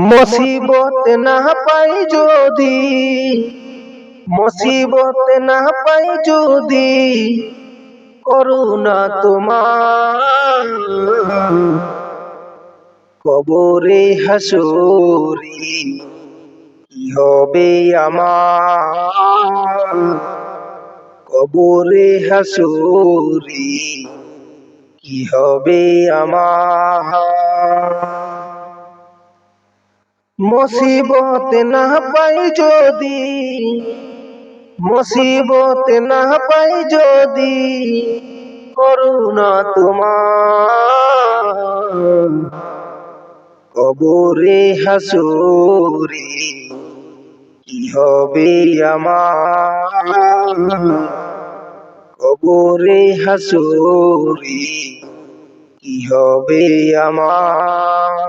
মুসিবত না পাই যদি, মুসিবত না পাই যদি, করুণা তোমার কবরে হাসরে কি হবে আমার, কবরে হাসরে কি হবে আমার। মুসিবত না পাই যদি, মুসিবত না পাই যদি, করুণা তোমার কবরে হাসরে কি হবে আমার, কবরে হাসরে কি হবে আমার।